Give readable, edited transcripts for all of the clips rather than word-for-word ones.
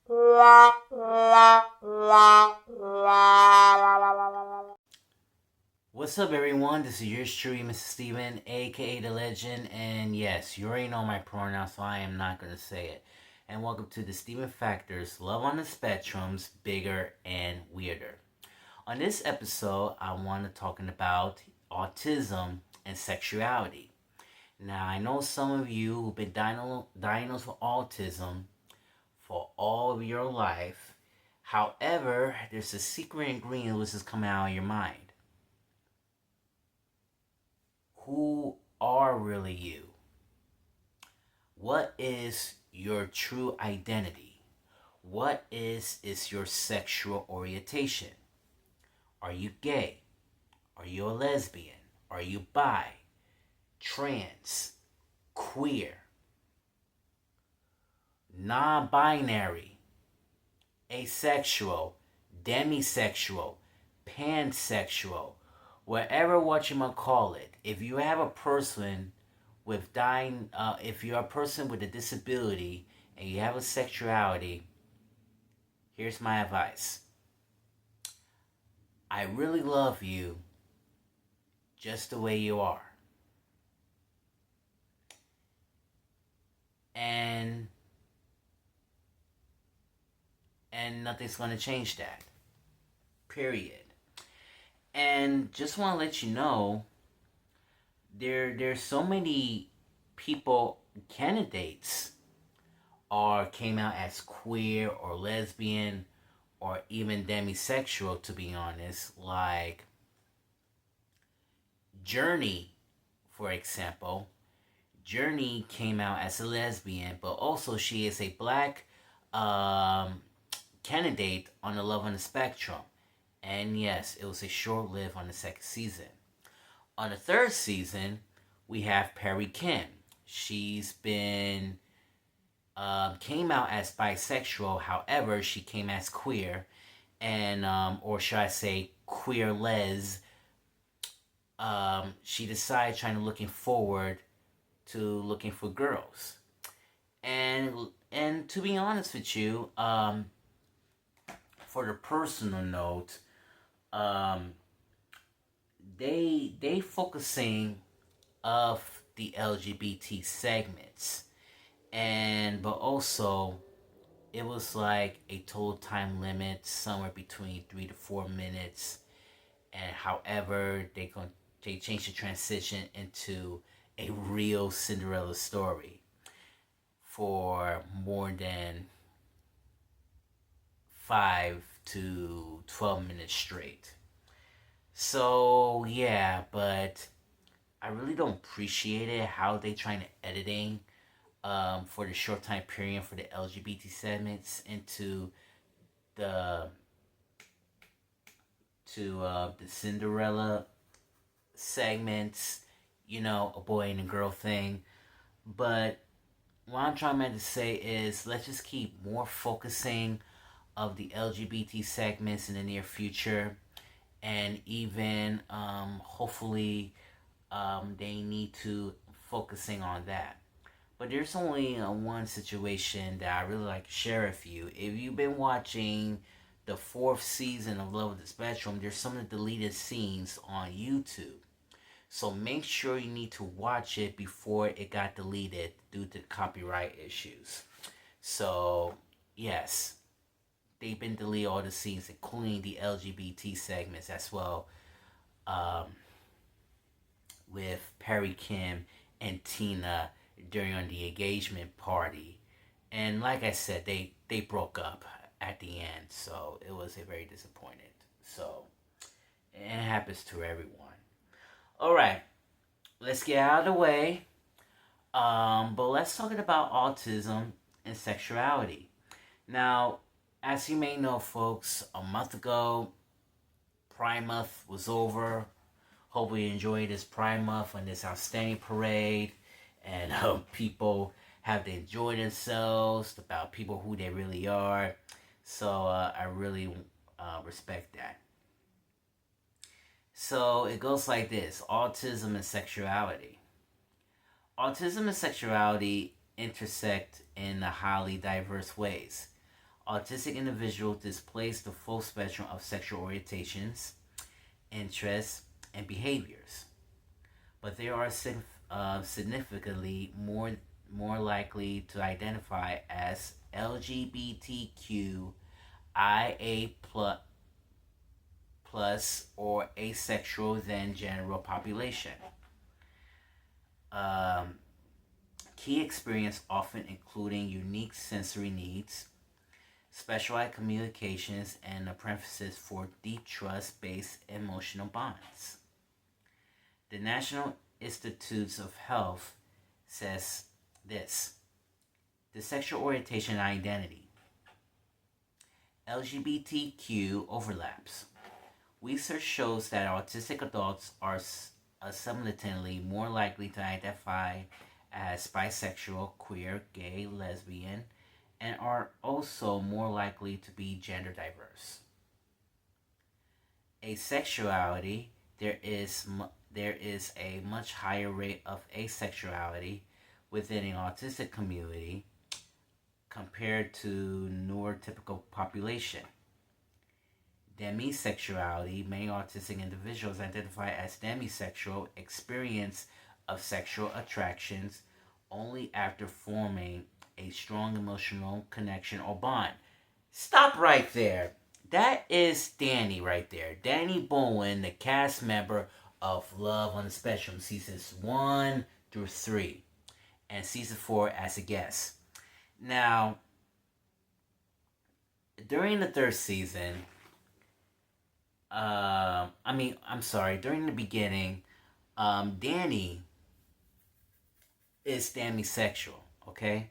What's up, everyone? This is yours truly, Mr. Steven, aka The Legend, and yes, you already know my pronouns, so I am not going to say it. And welcome to the Steven Factors Love on the Spectrums, Bigger and Weirder. On this episode, I want to talking about autism and sexuality. Now, I know some of you who've been diagnosed with autism for all of your life. However, there's a secret ingredient which is coming out of your mind. Who are really you? What is your true identity? What is your sexual orientation? Are you gay? Are you a lesbian? Are you bi? Trans? Queer? Non-binary? Asexual? Demisexual? Pansexual? Whatever what you might call it, if you have a person with if you're a person with a disability and you have a sexuality, here's my advice. I really love you just the way you are. And nothing's going to change that. Period. And just want to let you know, there's so many people, candidates, came out as queer or lesbian or even demisexual, to be honest. Like Journey, for example. Journey came out as a lesbian, but also she is a black candidate on the Love on the Spectrum. And yes, it was a short-lived on the second season. On the third season, we have Perry Kim. She's been came out as bisexual. However, she came as queer, and or should I say queer les. She decided looking forward to looking for girls, and to be honest with you, for the personal note, they focusing of the LGBT segments, but also it was like a total time limit somewhere between 3 to 4 minutes, and however they changed the transition into a real Cinderella story for more than 5 to 12 minutes straight. So yeah, but I really don't appreciate it how they trying to editing for the short time period for the LGBT segments into the the Cinderella segments, a boy and a girl thing. But what I'm trying to say is, let's just keep more focusing of the LGBT segments in the near future, and even hopefully they need to focusing on that. But there's only one situation that I really like to share with you. If you've been watching the fourth season of Love of the Spectrum, there's some of the deleted scenes on YouTube. So make sure you need to watch it before it got deleted due to copyright issues. So yes, they've been deleted all the scenes, including the LGBT segments as well, with Perry Kim and Tina during the engagement party. And like I said, they broke up at the end, so it was a very disappointed. So it happens to everyone. All right, let's get out of the way. But let's talk about autism and sexuality. Now, as you may know, folks, a month ago, Pride Month was over. Hope you enjoyed this Pride Month and this outstanding parade, and people have to enjoy themselves, about people who they really are. So I really respect that. So it goes like this: autism and sexuality. Autism and sexuality intersect in highly diverse ways. Autistic individuals displays the full spectrum of sexual orientations, interests, and behaviors, but they are significantly more likely to identify as LGBTQIA plus or asexual than general population. Um, Key experience often including unique sensory needs, specialized communications, and a preferences for deep trust-based emotional bonds. The National Institutes of Health says this: the sexual orientation and identity. LGBTQ overlaps. Research shows that autistic adults are simultaneously more likely to identify as bisexual, queer, gay, lesbian, and are also more likely to be gender diverse. Asexuality, there is a much higher rate of asexuality within an autistic community compared to neurotypical population. Demisexuality, many autistic individuals identify as demisexual, experience of sexual attractions only after forming a strong emotional connection or bond. Stop right there. That is Danny right there. Danny Bowen, the cast member of Love on the Spectrum, seasons 1 through 3, and season 4 as a guest. Now, during the third season, during the beginning, Danny is demisexual, okay?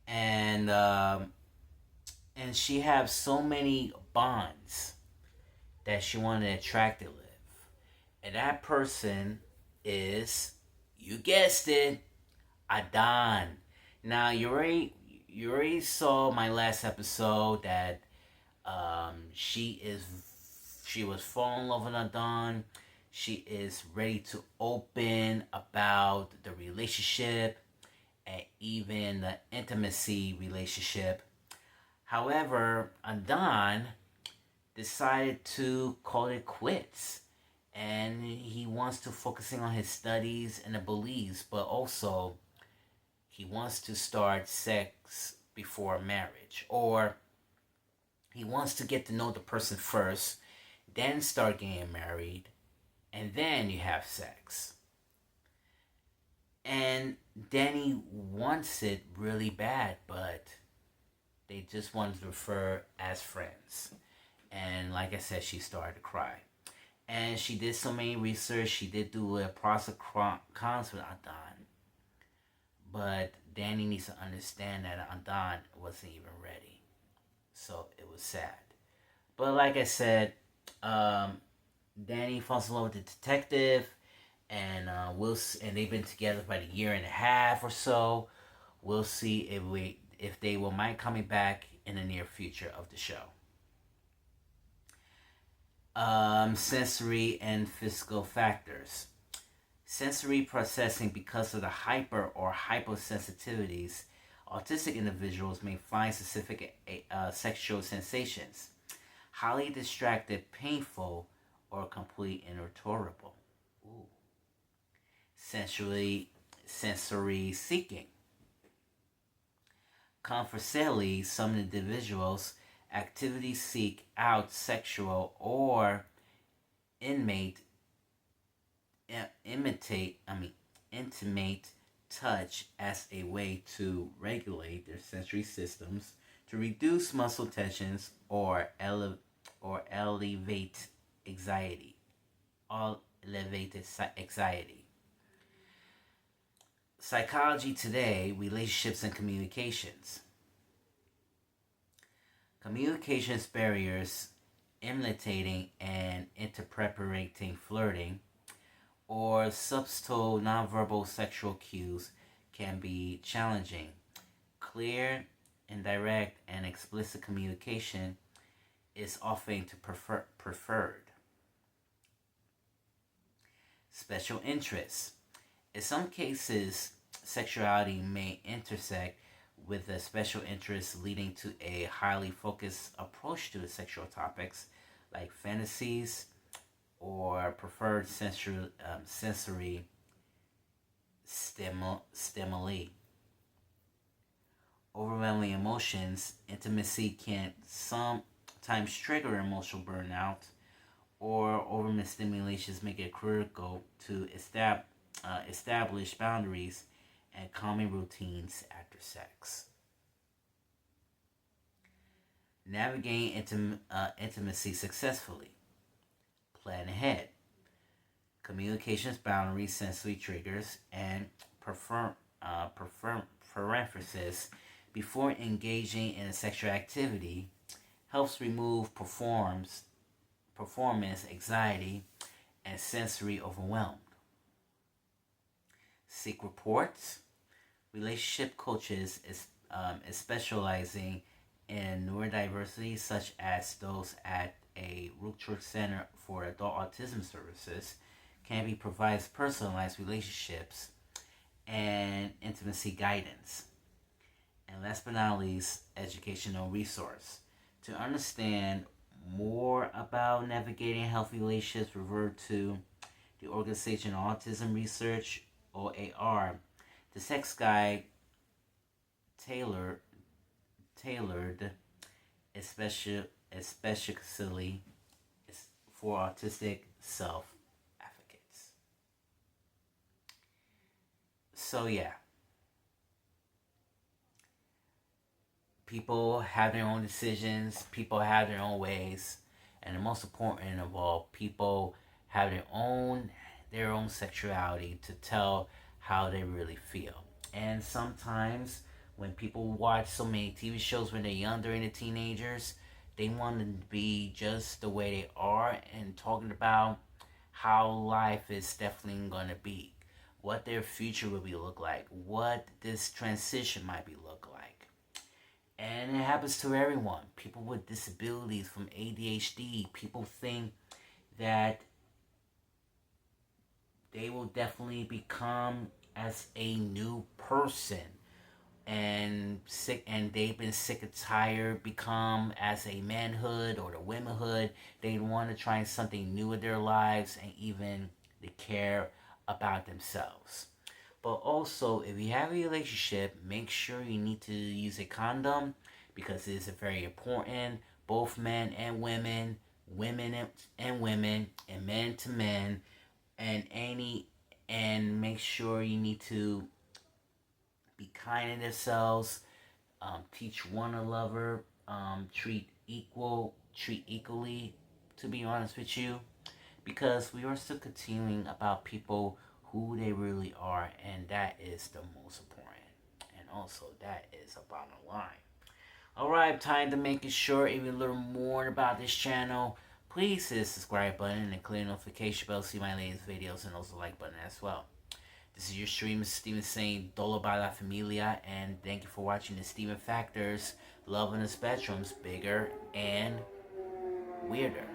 And and she has so many bonds that she wanted to attract with. And that person is, you guessed it, Adon. Now you already saw my last episode that she was falling in love with Adon. She is ready to open about the relationship and even the intimacy relationship. However, Adon decided to call it quits, and he wants to focusing on his studies and the beliefs, but also he wants to start sex before marriage, or he wants to get to know the person first, then start getting married, and then you have sex. And Danny wants it really bad, but they just wanted to refer as friends. And like I said, she started to cry. And she did so many research. She did do a pros and cons with Adon. But Danny needs to understand that Adon wasn't even ready. So it was sad. But like I said, Danny falls in love with the detective, and and they've been together for about a year and a half or so. We'll see if they will mind coming back in the near future of the show. Sensory and physical factors. Sensory processing, because of the hyper or hyposensitivities, autistic individuals may find specific sexual sensations highly distracted, painful, or completely intolerable. Ooh. Sensory seeking. Conversely, some individuals actively seek out sexual or intimate touch as a way to regulate their sensory systems, to reduce muscle tensions, or elevate anxiety. Psychology today, relationships and communications. Communications barriers, imitating and interpreting flirting, or subtle nonverbal sexual cues can be challenging. Clear, indirect, and explicit communication is often preferred. Special interests. In some cases, sexuality may intersect with a special interest leading to a highly focused approach to the sexual topics like fantasies or preferred sensory stimuli. Overwhelming emotions, intimacy can sometimes trigger emotional burnout, or overstimulations make it critical to establish boundaries and calming routines after sex. Navigating intimacy successfully. Plan ahead. Communications boundaries, sensory triggers, and preferences before engaging in a sexual activity helps remove performance anxiety and sensory overwhelm. Seek reports. Relationship coaches is specializing in neurodiversity, such as those at a Rookchurch Center for Adult Autism Services, can be provides personalized relationships and intimacy guidance. And last but not least, educational resource. To understand more about navigating healthy relationships, refer to the Organization Autism Research, OAR, the sex guide tailored, tailored especially for autistic self advocates. So yeah, people have their own decisions, people have their own ways, and the most important of all, people have their own sexuality to tell how they really feel. And sometimes when people watch so many TV shows when they're younger and the teenagers, they want to be just the way they are and talking about how life is definitely going to be, what their future will be look like, what this transition might be look like. And it happens to everyone. People with disabilities from ADHD, people think that they will definitely become as a new person and they've been sick and tired become as a manhood or the womanhood. They want to try something new in their lives and even they care about themselves. But also, if you have a relationship, make sure you need to use a condom because it is very important. Both men and women, women and women, and men to men, and make sure you need to be kind to themselves. Teach one another. Treat equally. To be honest with you, because we are still continuing about people who they really are, and that is the most important. And also, that is a bottom line. Alright, time to making sure if you learn more about this channel, please hit the subscribe button and click the notification bell to see my latest videos and also like button as well. This is your streamer Steven saying Dolo by la Familia, and thank you for watching the Steven Factors, Love in the Spectrums, Bigger and Weirder.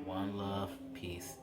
One love, peace.